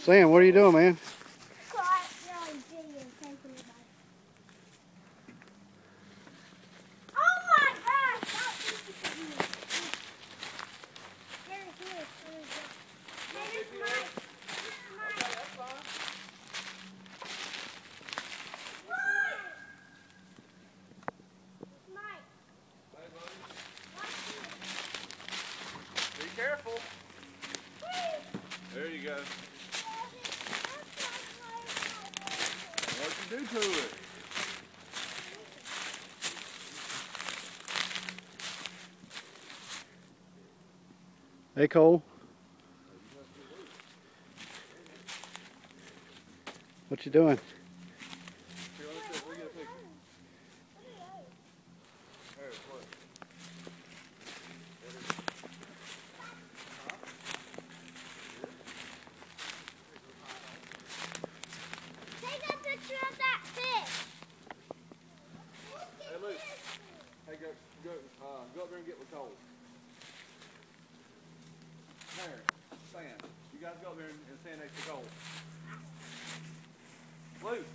Sam, what are you doing, man? Be careful. There you go. What'd you do to it? Hey, Cole. What you doing? Here, let me get a picture. There, look. Take a picture of that fish. Hey, Luke. Hey, go up there and get with Cole. There, stand. You guys go up there and stand next to Cole. Luke.